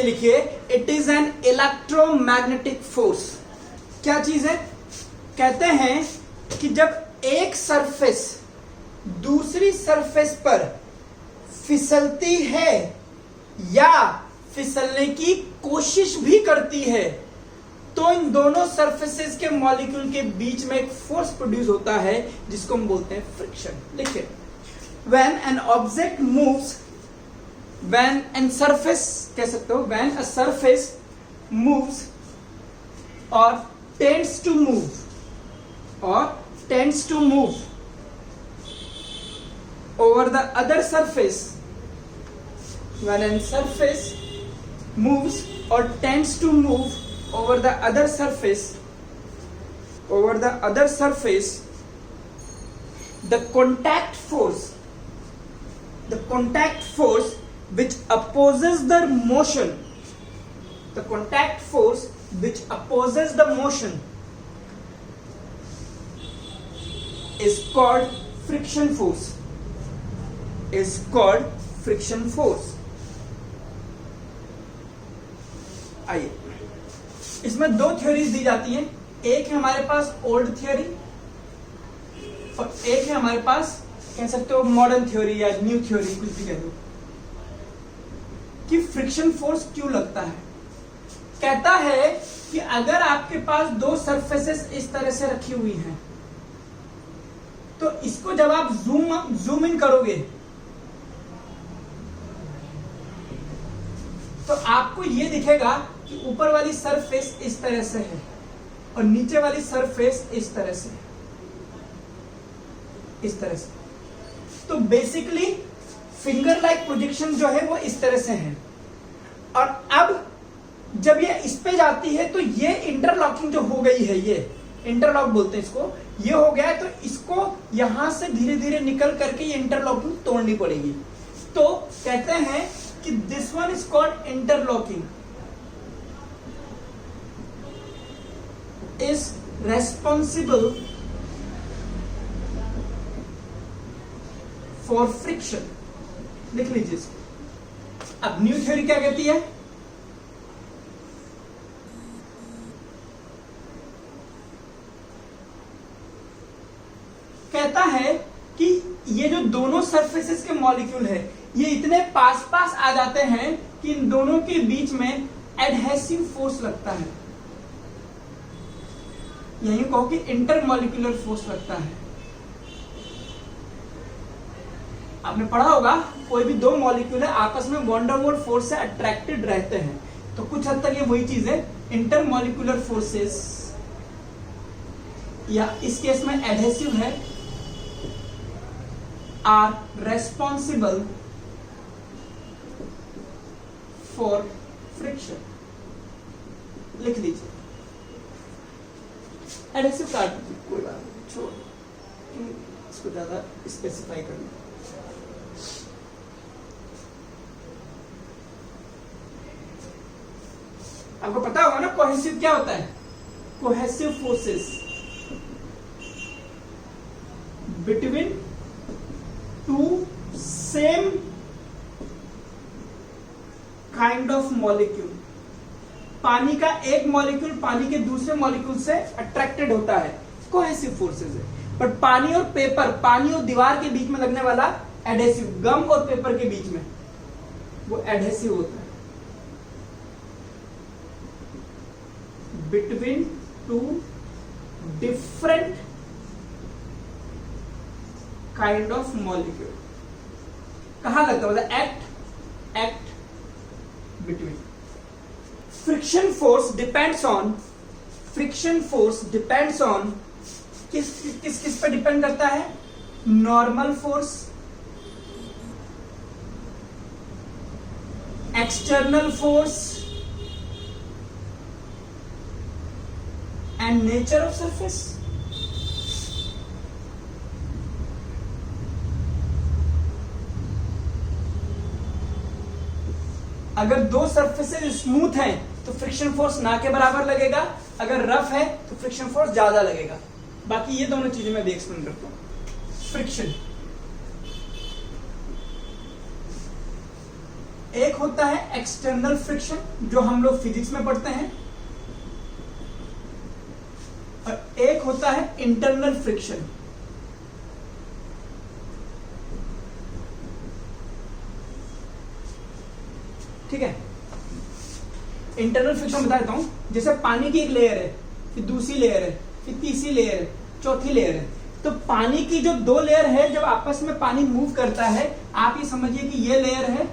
लिखिए, it is an electromagnetic force. क्या चीज है? कहते हैं कि जब एक सरफेस दूसरी सरफेस पर फिसलती है या फिसलने की कोशिश भी करती है तो इन दोनों सरफेसेस के मॉलिक्यूल के बीच में एक फोर्स प्रोड्यूस होता है जिसको हम बोलते हैं फ्रिक्शन। देखिए, when an object moves, when an surface कह सकते हो, व्हेन अ सरफेस मूव्स और tends to move over the other surface, when a surface moves or tends to move over the other surface, the contact force which opposes the motion, is called friction force. आइए, इसमें दो theories दी जाती हैं। एक है हमारे पास old theory और एक है हमारे पास कह सकते हो मॉडर्न थ्योरी या न्यू थ्योरी, कुछ भी कह दो, कि फ्रिक्शन फोर्स क्यों लगता है। कहता है कि अगर आपके पास दो सरफेसेस इस तरह से रखी हुई हैं तो इसको जब आप जूम इन करोगे तो आपको यह दिखेगा कि ऊपर वाली सरफेस इस तरह से है और नीचे वाली सरफेस इस तरह से है, इस तरह से। तो बेसिकली फिंगर लाइक प्रोजेक्शन जो है वो इस तरह से है। और अब जब ये इस पे जाती है तो ये इंटरलॉकिंग जो हो गई है, ये इंटरलॉक बोलते हैं इसको, ये हो गया है, तो इसको यहां से धीरे धीरे निकल करके ये इंटरलॉकिंग तोड़नी पड़ेगी। तो कहते हैं कि this one is called interlocking, is responsible for friction. लिख लीजिए इसको। अब न्यू थ्योरी क्या कहती है? कहता है कि ये जो दोनों सरफेसेस के मॉलिक्यूल है ये इतने पास पास आ जाते हैं कि इन दोनों के बीच में एडहेसिव फोर्स लगता है, यही कहो कि इंटरमॉलिक्यूलर फोर्स लगता है। आपने पढ़ा होगा कोई भी दो मॉलिक्यूल है आपस में वॉन डेर वाल्स फोर्स से अट्रैक्टेड रहते हैं, तो कुछ हद तक ये वही चीज है। इंटरमॉलिक्यूलर फोर्सेस या इस केस में एडहेसिव है, आर रेस्पॉन्सिबल फॉर फ्रिक्शन। लिख लीजिए, एडहेसिव काट दीजिए, कोई बात नहीं, छोड़, इसको ज्यादा स्पेसिफाई करना। आपको पता होगा ना कोहेसिव क्या होता है? Cohesive forces between two same kind of molecule. पानी का एक मॉलिक्यूल पानी के दूसरे मॉलिक्यूल से अट्रैक्टेड होता है, कोहेसिव फोर्सेस है। पर पानी और पेपर, पानी और दीवार के बीच में लगने वाला एडहेसिव, गम और पेपर के बीच में वो एडहेसिव होता है। Between two different kind of molecule. कहां लगता है? मतलब act between. Friction force depends on किस पे डिपेंड करता है? Normal force, external force and nature of surface. अगर दो सरफेसेस स्मूथ हैं तो फ्रिक्शन फोर्स ना के बराबर लगेगा, अगर रफ है तो फ्रिक्शन फोर्स ज्यादा लगेगा। बाकी ये दोनों चीजें मैं भी एक्सप्लेन करता हूं। फ्रिक्शन, एक होता है एक्सटर्नल फ्रिक्शन, जो हम लोग फिजिक्स में पढ़ते हैं, और एक होता है इंटरनल फ्रिक्शन। ठीक है, इंटरनल फ्रिक्शन बता देता हूं। जैसे पानी की एक लेयर है, फिर दूसरी लेयर है, फिर तीसरी लेयर है, चौथी लेयर है। तो पानी की जो दो लेयर है, जब आपस में पानी मूव करता है, आप ये समझिए कि ये लेयर है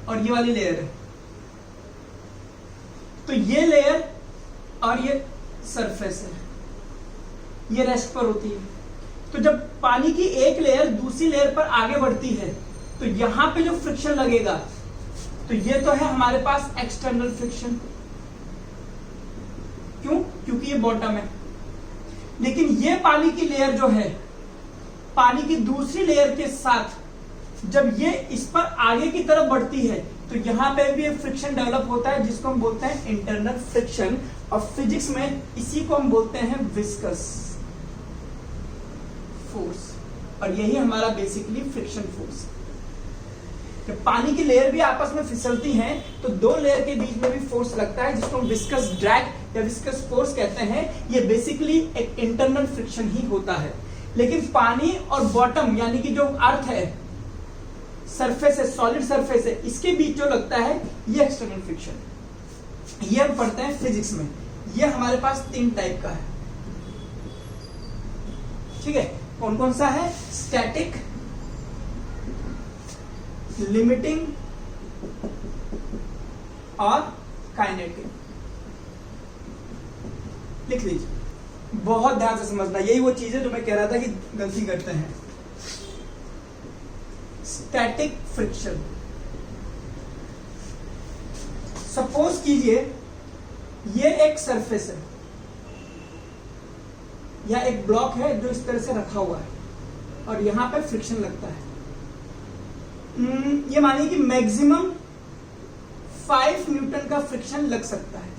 और ये वाली लेयर है। तो ये लेयर और ये सरफेस है, ये रेस्ट पर होती है। तो जब पानी की एक लेयर दूसरी लेयर पर आगे बढ़ती है, तो यहां पे जो फ्रिक्शन लगेगा, तो ये तो है हमारे पास एक्सटर्नल फ्रिक्शन। क्यों? क्योंकि ये बॉटम है। लेकिन ये पानी की लेयर जो है, पानी की दूसरी लेयर के साथ जब ये इस पर आगे की तरफ बढ़ती है, तो यहां पे भी एक फ्रिक्शन डेवलप होता है, जिसको हम बोलते हैं इंटरनल फ्रिक्शन। और फिजिक्स में इसी को हम बोलते हैं विस्कस फोर्स। और यही हमारा बेसिकली फ्रिक्शन फोर्स। जब पानी की लेयर भी आपस में फिसलती हैं, तो दो लेयर के बीच में भी फोर्स लगता है, जिसको हम विस्कस ड्रैग या विस्कस फोर्स कहते हैं। ये बेसिकली एक इंटरनल फ्रिक्शन ही होता है। लेकिन पानी और बॉटम यानी कि जो अर्थ है, सरफेस है, सॉलिड सरफेस है, इसके बीच जो लगता है, ये एक्सटर्नल फ्रिक्शन। ये हम पढ़ते हैं फिजिक्स में। ये हमारे पास 3 टाइप का है। ठीक है, कौन कौन सा है? स्टैटिक, लिमिटिंग और काइनेटिक। लिख लीजिए, बहुत ध्यान से समझना। यही वो चीज है जो मैं कह रहा था कि गलती करते हैं। स्टैटिक फ्रिक्शन, सपोज कीजिए ये एक सरफेस है या एक ब्लॉक है जो इस तरह से रखा हुआ है, और यहां पे फ्रिक्शन लगता है। ये मानिए कि मैक्सिमम 5 न्यूटन का फ्रिक्शन लग सकता है।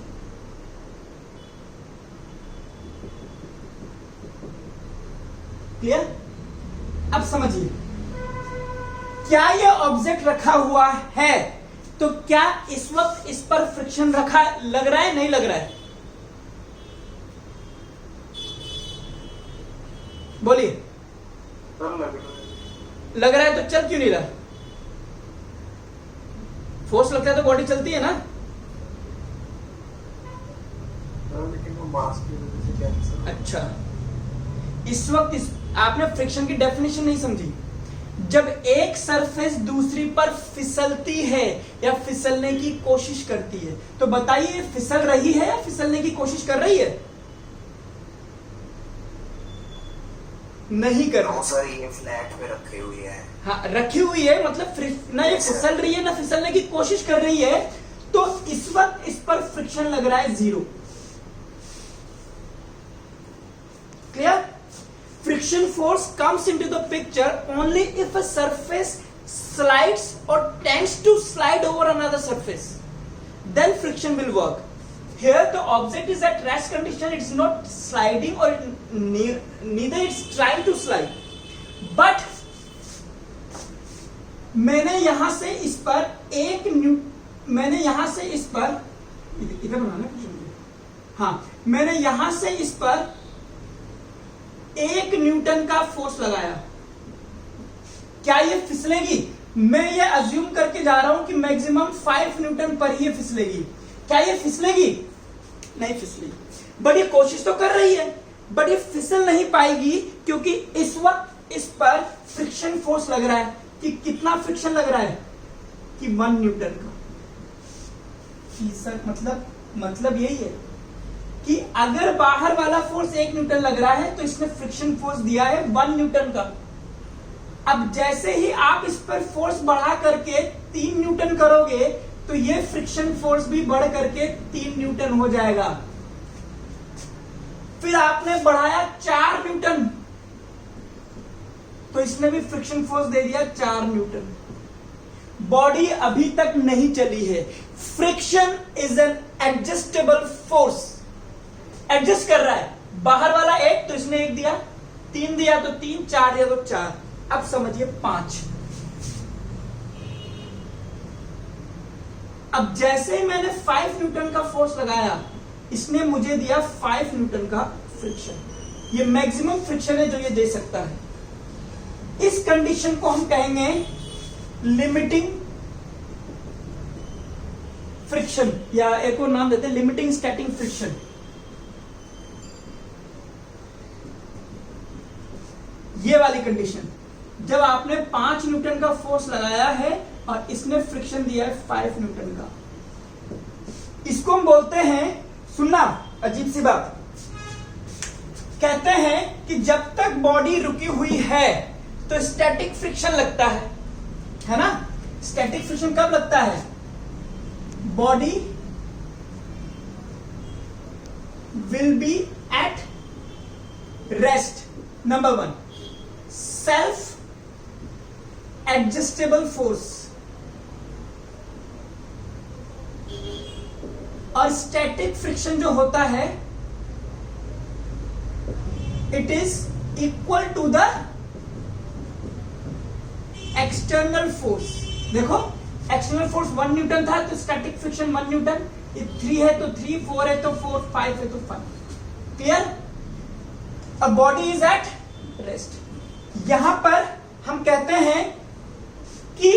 क्लियर? अब समझिए, क्या ये ऑब्जेक्ट रखा हुआ है, तो क्या इस वक्त इस पर फ्रिक्शन लग रहा है, नहीं लग रहा है? बोलिए। लग रहा है तो चल क्यों नहीं रहा? फोर्स लगता है तो बॉडी चलती है ना। लेकिन वो मास की वजह से क्या? अच्छा, इस वक्त आपने फ्रिक्शन की डेफिनेशन नहीं समझी। जब एक सरफेस दूसरी पर फिसलती है या फिसलने की कोशिश करती है, तो बताइए फिसल रही है या फिसलने की कोशिश कर रही है? नहीं कर रही। सर ये फ्लैट पे रखी हुई है। हाँ, रखी हुई है, मतलब ना ये फिसल रही है ना फिसलने की कोशिश कर रही है। तो इस वक्त इस पर फ्रिक्शन लग रहा है 0। Clear? Friction force comes into the picture only if a surface slides or tends to slide over another surface. Then friction will work. Here the object is at rest condition, it's not sliding or neither it's trying to slide. But मैंने यहां से इस पर इधर बनाना है। हाँ, मैंने यहां से इस पर 1 न्यूटन का फोर्स लगाया। क्या ये फिसलेगी? मैं ये अज्यूम करके जा रहा हूं कि मैक्सिमम 5 न्यूटन पर ही फिसलेगी। क्या ये फिसलेगी? नहीं फिसलेगी। बट ये कोशिश तो कर रही है, बट ये फिसल नहीं पाएगी, क्योंकि इस वक्त इस पर फ्रिक्शन फोर्स लग रहा है। कि कितना फ्रिक्शन लग रहा है? कि 1 न्यूटन का। सर मतलब यही है कि अगर बाहर वाला फोर्स 1 न्यूटन लग रहा है, तो इसने फ्रिक्शन फोर्स दिया है 1 न्यूटन का। अब जैसे ही आप इस पर फोर्स बढ़ा करके 3 न्यूटन करोगे, तो ये फ्रिक्शन फोर्स भी बढ़ करके 3 न्यूटन हो जाएगा। फिर आपने बढ़ाया 4 न्यूटन, तो इसने भी फ्रिक्शन फोर्स दे दिया 4 न्यूटन। बॉडी अभी तक नहीं चली है। Friction is an adjustable force. Adjust कर रहा है। बाहर वाला 1 तो इसने 1 दिया, 3 दिया तो 3, 4 दिया तो 4। अब समझिए 5। अब जैसे ही मैंने 5 न्यूटन का फोर्स लगाया, इसने मुझे दिया 5 न्यूटन का फ्रिक्शन। ये मैक्सिमम फ्रिक्शन है जो ये दे सकता है। इस कंडीशन को हम कहेंगे लिमिटिंग फ्रिक्शन, या एक और नाम देते हैं लिमिटिंग स्टैटिक फ्रिक्शन। ये वाली कंडीशन जब आपने 5 न्यूटन का फोर्स लगाया है और इसने फ्रिक्शन दिया है 5 न्यूटन का, इसको हम बोलते हैं, सुनना अजीब सी बात, कहते हैं कि जब तक बॉडी रुकी हुई है तो स्टैटिक फ्रिक्शन लगता है ना। स्टैटिक फ्रिक्शन कब लगता है? Body will be at rest, number 1। Self adjustable force, और स्टैटिक फ्रिक्शन जो होता है it is equal to the external force. देखो एक्सटर्नल फोर्स 1 न्यूटन था तो स्टैटिक फ्रिक्शन 1 न्यूटन, ये 3 है तो 3, 4 है तो 4, 5 है तो 5। Clear? A body is at rest. यहां पर हम कहते हैं कि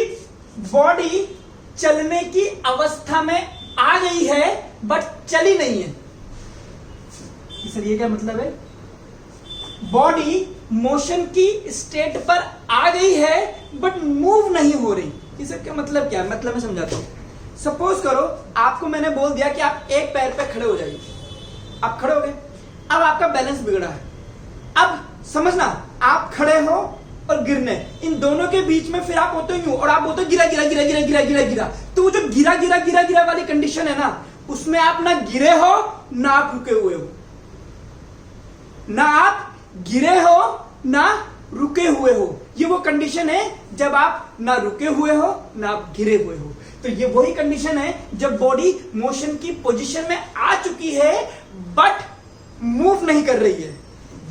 बॉडी चलने की अवस्था में आ गई है बट चली नहीं है। सर ये क्या मतलब है? बॉडी मोशन की स्टेट पर आ गई है बट मूव नहीं हो रही। इसका क्या मतलब? क्या मतलब मैं समझाता हूं। सपोज करो आपको मैंने बोल दिया कि आप एक पैर पे खड़े हो जाइए, आप खड़े हो गए, अब आपका बैलेंस बिगड़ा है। अब समझना, आप खड़े हो और गिरने, इन दोनों के बीच में फिर आप होते हो और आप बोलते हो गिरा गिरा गिरा गिरा गिरा गिरा गिरा। तो वो जो गिरा गिरा गिरा गिरा वाली कंडीशन है ना, उसमें आप ना गिरे हो ना आप रुके हुए हो, ना आप गिरे हो ना रुके हुए हो। ये वो कंडीशन है जब आप ना रुके हुए हो ना आप गिरे हुए हो। तो ये वही कंडीशन है जब बॉडी मोशन की पोजीशन में आ चुकी है बट मूव नहीं कर रही है।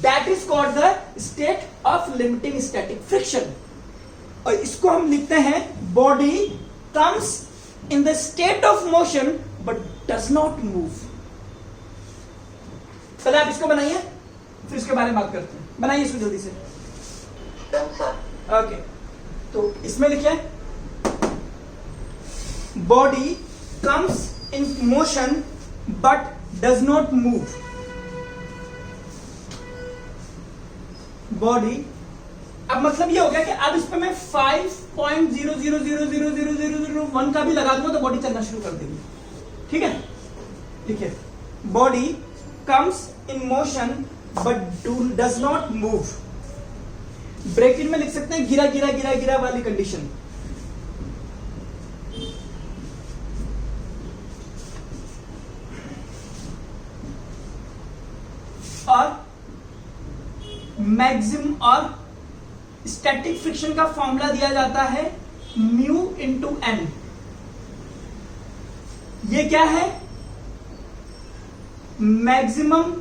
That is called the state of limiting static friction. और इसको हम लिखते हैं body comes in the state of motion but does not move. पहले आप इसको बनाइए फिर इसके बारे में बात करते हैं। बनाइए इसको जल्दी से। ओके, तो इसमें लिखिए body comes in motion but does not move. Body, अब मतलब ये हो गया कि अब इस पे मैं 5.00000001 का भी लगा दूंगा तो बॉडी चलना शुरू कर देगी। ठीक है, देखिए body comes in motion but does not move. Bracket में लिख सकते हैं गिरा गिरा गिरा गिरा वाली कंडीशन। और मैक्सिमम और स्टैटिक फ्रिक्शन का फॉर्मूला दिया जाता है म्यू इंटू एन। ये क्या है? Maximum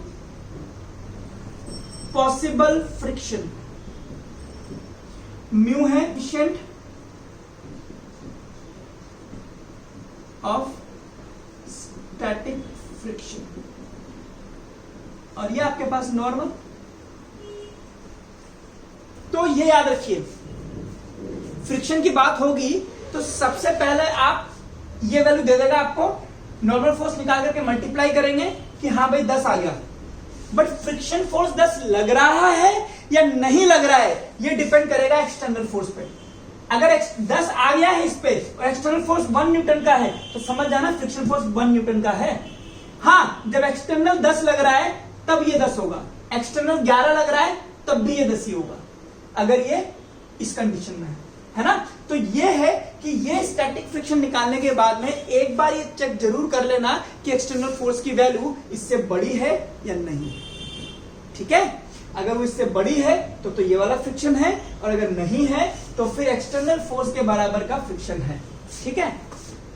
possible friction. म्यू है कोएफिशिएंट ऑफ स्टैटिक फ्रिक्शन और ये आपके पास नॉर्मल। तो ये याद रखिए, फ्रिक्शन की बात होगी तो सबसे पहले आप ये वैल्यू दे देगा आपको, नॉर्मल फोर्स निकाल करके मल्टीप्लाई करेंगे कि हाँ भाई 10 आ गया। बट फ्रिक्शन फोर्स 10 लग रहा है या नहीं लग रहा है ये डिपेंड करेगा एक्सटर्नल फोर्स पे। अगर 10 आ गया है इस पे और एक्सटर्नल फोर्स 1 न्यूटन का है तो समझ जाना फ्रिक्शन फोर्स 1 न्यूटन का है। हाँ, जब एक्सटर्नल 10 लग रहा है तब ये 10 होगा, एक्सटर्नल 11 लग रहा है तब भी ये 10 ही होगा, अगर ये इस कंडीशन में है ना। तो ये है कि ये स्टैटिक फ्रिक्शन निकालने के बाद में एक बार ये चेक जरूर कर लेना कि एक्सटर्नल फोर्स की वैल्यू इससे बड़ी है या नहीं। ठीक है, अगर वो इससे बड़ी है तो ये वाला फ्रिक्शन है, और अगर नहीं है तो फिर एक्सटर्नल फोर्स के बराबर का फ्रिक्शन है। ठीक है,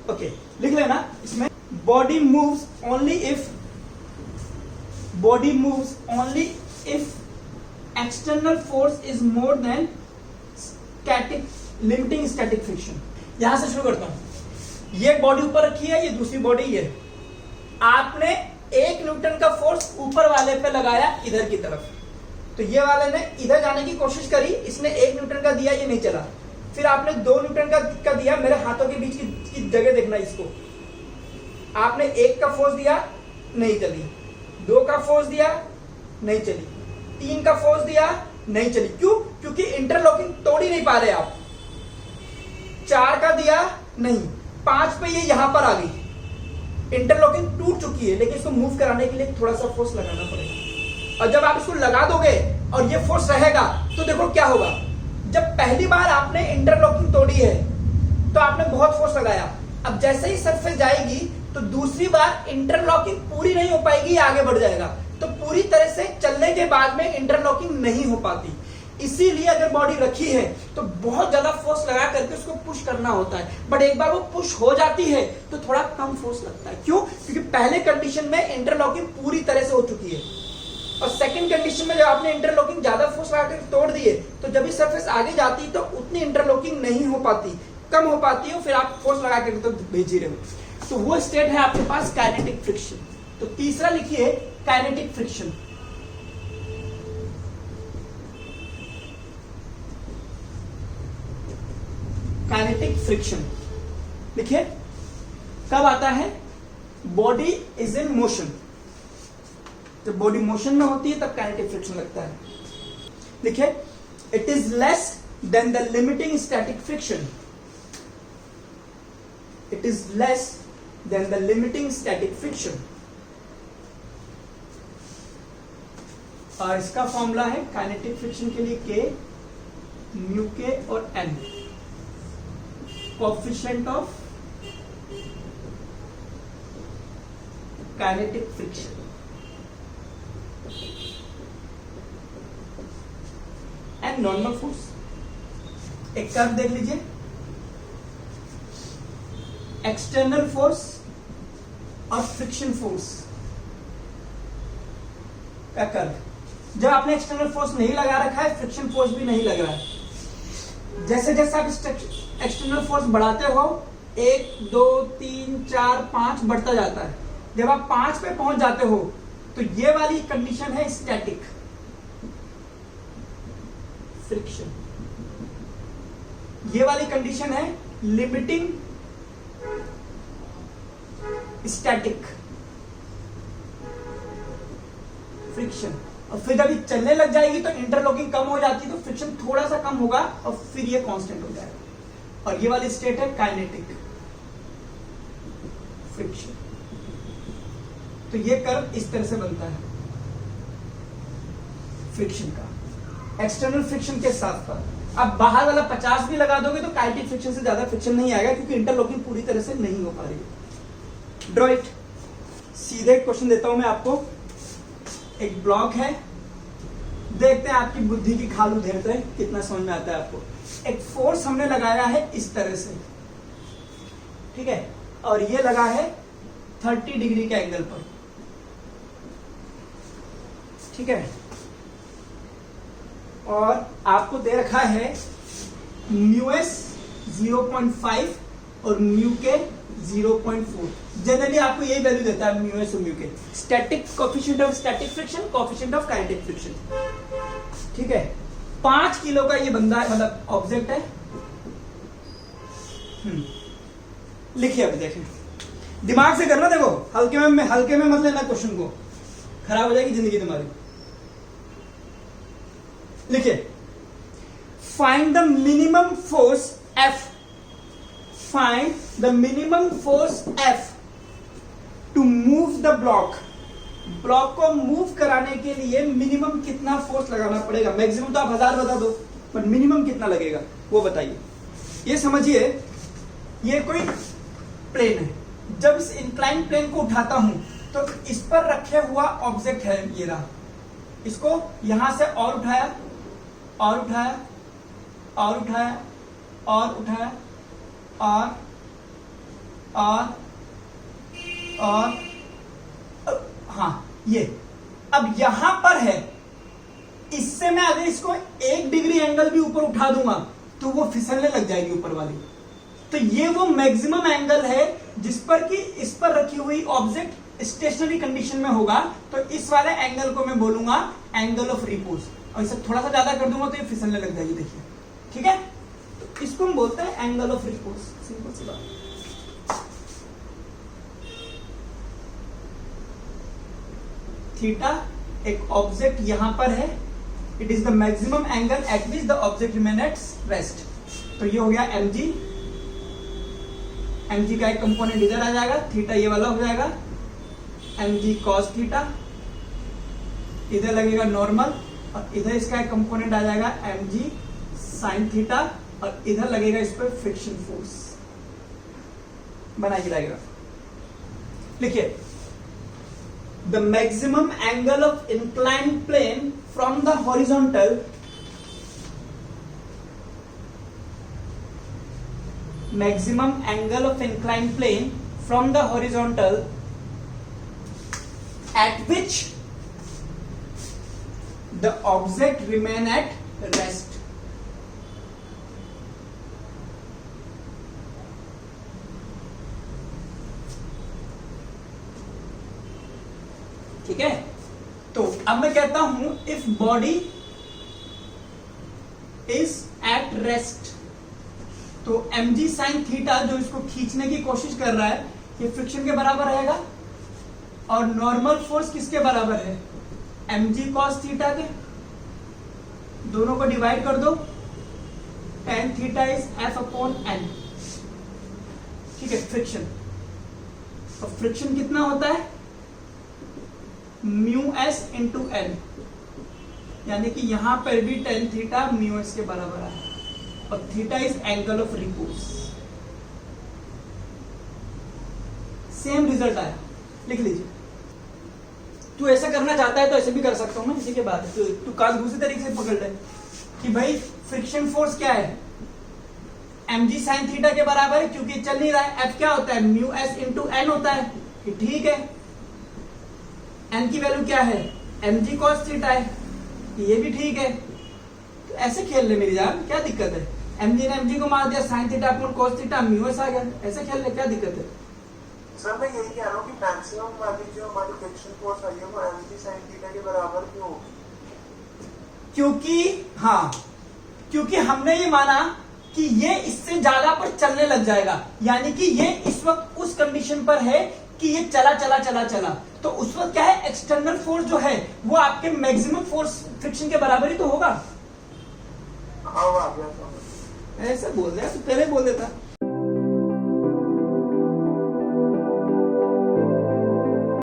ओके, लिख लेना इसमें body moves only if external force is more than static limiting static friction. यहां से शुरू करता हूं। ये बॉडी ऊपर रखी है, ये दूसरी बॉडी है। आपने 1 न्यूटन का फोर्स ऊपर वाले पे लगाया इधर की तरफ, तो ये वाले ने इधर जाने की कोशिश करी, इसने 1 न्यूटन का दिया, ये नहीं चला। फिर आपने 2 न्यूटन का दिया, मेरे हाथों के बीच की जगह देखना इसको। आपने 1 का फोर्स दिया, नहीं चली। 2 का फोर्स दिया, नहीं चली। 3 का फोर्स दिया, नहीं चली। क्यों? क्योंकि इंटरलॉकिंग तोड़ ही नहीं पा रहे आप। 4 का दिया, नहीं। 5 पे ये यहां पर आ गई, इंटरलॉकिंग टूट चुकी है, लेकिन इसको मूव कराने के लिए थोड़ा सा फोर्स लगाना पड़ेगा। और जब आप इसको लगा दोगे और ये फोर्स रहेगा, तो देखो क्या होगा। जब पहली बार आपने इंटरलॉकिंग तोड़ी है तो आपने बहुत फोर्स लगाया, अब जैसे ही सरफेस जाएगी तो दूसरी बार इंटरलॉकिंग पूरी नहीं हो पाएगी, आगे बढ़ जाएगा। तो पूरी तरह से चलने के बाद में इंटरलॉकिंग नहीं हो पाती। इसीलिए अगर बॉडी रखी है तो बहुत ज्यादा फोर्स लगा करके उसको पुश करना होता है, बट एक बार वो पुश हो जाती है तो थोड़ा कम फोर्स लगता है। क्यों? क्योंकि पहले कंडीशन में इंटरलॉकिंग पूरी तरह से हो चुकी है, और सेकंड कंडीशन में जब आपने इंटरलॉकिंग ज्यादा फोर्स लगा कर तोड़ दिए, तो जब भी सरफेस आगे जाती है तो उतनी इंटरलॉकिंग नहीं हो पाती, कम हो पाती है, फिर आप फोर्स लगा कर तो भेज ही रहे हो। तो वो स्टेट है आपके पास काइनेटिक फ्रिक्शन। तो तीसरा लिखिए काइनेटिक फ्रिक्शन। काइनेटिक फ्रिक्शन लिखिए, कब आता है? Body is in motion. जब बॉडी मोशन में होती है तब काइनेटिक फ्रिक्शन लगता है। देखिए, it is less than the limiting static friction. It is less than the limiting static friction. और इसका फॉर्मूला है काइनेटिक फ्रिक्शन के लिए के, म्यू के और N, coefficient of kinetic friction. And normal force. एक कर्व देख लीजिए, एक्सटर्नल फोर्स और फ्रिक्शन फोर्स का कर्व। जब आपने एक्सटर्नल फोर्स नहीं लगा रखा है, फ्रिक्शन फोर्स भी नहीं लग रहा है। जैसे जैसे आप एक्सटर्नल फोर्स बढ़ाते हो, 1 2 3 4 5 बढ़ता जाता है। जब आप 5 पे पहुंच जाते हो तो ये वाली कंडीशन है स्टैटिक फ्रिक्शन, ये वाली कंडीशन है लिमिटिंग स्टैटिक फ्रिक्शन। और फिर जब ये चलने लग जाएगी तो इंटरलॉकिंग कम हो जाती है, तो फ्रिक्शन थोड़ा सा कम होगा और फिर ये कांस्टेंट हो जाएगा। और ये वाली स्टेट है काइनेटिक फ्रिक्शन। तो ये कर्व इस तरह से बनता है फ्रिक्शन का, एक्सटर्नल फ्रिक्शन के साथ साथ। अब बाहर वाला 50 भी लगा दोगे तो काइनेटिक फ्रिक्शन से ज्यादा फ्रिक्शन नहीं आएगा, क्योंकि इंटरलॉकिंग पूरी तरह से नहीं हो पा रही है। Draw it. सीधे क्वेश्चन देता हूं मैं आपको। एक ब्लॉक है, देखते हैं आपकी बुद्धि की खाल उधेरते हैं कितना समझ में आता है आपको। एक फोर्स हमने लगाया है इस तरह से, ठीक है, और ये लगा है 30 डिग्री के एंगल पर, ठीक है। और आपको दे रखा है म्यू एस 0.5 और म्यू के 0.4। जनरली आपको यही वैल्यू देता है म्यू एस और म्यू के। Static coefficient of static friction, coefficient of kinetic friction, ठीक है। 5 किलो का ये बंदा है, मतलब ऑब्जेक्ट है। लिखिए, अभी देखें, दिमाग से करना, देखो हल्के में मत लेना क्वेश्चन को, खराब हो जाएगी जिंदगी तुम्हारी। लिखिए, find the minimum force F, find the minimum force F to move the block. Block को मूव कराने के लिए मिनिमम कितना फोर्स लगाना पड़ेगा। मैक्सिमम तो आप 1000 बता दो, पर मिनिमम कितना लगेगा वो बताइए। ये समझिए, ये कोई प्लेन है। जब इस इंक्लाइन प्लेन को उठाता हूं तो इस पर रखे हुआ ऑब्जेक्ट है, ये रहा। इसको यहां से और उठाया और उठाया और उठाया और उठाया और हाँ, ये अब यहां पर है। इससे मैं अगर इसको 1 डिग्री एंगल भी ऊपर उठा दूंगा तो वो फिसलने लग जाएगी ऊपर वाली। तो ये वो मैक्सिमम एंगल है जिस पर कि इस पर रखी हुई ऑब्जेक्ट स्टेशनरी कंडीशन में होगा, तो इस वाले एंगल को मैं बोलूंगा एंगल ऑफ रिपोज। और इसे थोड़ा सा ज्यादा कर दूंगा तो ये फिसलने लग जाएगी, देखिए, ठीक है। तो इसको हम बोलते हैं एंगल ऑफ रिपोज, सिंपल सी बात। थीटा एक ऑब्जेक्ट यहां पर है, it is the maximum angle eight which the object remain at rest. तो ये हो गया mg, mg का एक कंपोनेंट इधर आ जाएगा, थीटा ये वाला हो जाएगा mg cos थीटा, इधर लगेगा नॉर्मल, और इधर इसका एक कंपोनेंट आ जाएगा mg sin थीटा, और इधर लगेगा इस पर फ्रिक्शन फोर्स। बनाइए डायग्राम, लिखिए the maximum angle of inclined plane from the horizontal maximum angle of inclined plane from the horizontal at which the object remain at rest। ठीक है, तो अब मैं कहता हूं if body is at rest, तो mg sin थीटा जो इसको खींचने की कोशिश कर रहा है, ये फ्रिक्शन के बराबर रहेगा, और नॉर्मल फोर्स किसके बराबर है, mg cos थीटा के। दोनों को डिवाइड कर दो, tan थीटा इज F/n, ठीक है, फ्रिक्शन। तो फ्रिक्शन कितना होता है, म्यू एस इंटू एन, यानी कि यहां पर भी tan थीटा म्यू एस के बराबर है, और theta is angle of repose. Same result आया, लिख लीजिए। तू ऐसा करना चाहता है तो ऐसे भी कर सकता हूं मैं, इसी के बाद तू काज दूसरी तरीके से पकड़ ले कि भाई फ्रिक्शन फोर्स क्या है, mg sin थीटा के बराबर है, क्योंकि चल नहीं रहा है। F क्या होता है, म्यू एस इंटू एन होता है, ठीक है। n की वैल्यू क्या है, mg cos थीटा है, ये भी ठीक है। तो ऐसे खेल ले मेरी जान, क्या दिक्कत है, mg ने mg को मार दिया, sin theta upon cos theta mu S आ गया, ऐसे खेल ले, क्या दिक्कत है। सर मैं यही कह रहा हूँ कि मैक्सिमम वाली जो हमारी फ्रिक्शन फोर्स आई है वो mg sin थीटा के बराबर क्यों होगी? क्योंकि हमने ये माना कि ये इससे ज्यादा पर चलने लग जाएगा, यानी कि ये इस वक्त उस कंडीशन पर है कि ये चला चला चला चला, तो उस वक्त क्या है, एक्सटर्नल फोर्स जो है वो आपके मैक्सिमम फोर्स फ्रिक्शन के बराबर ही तो होगा। हाँ, आ गया। ऐसे बोल रहे, तो पहले बोल देता।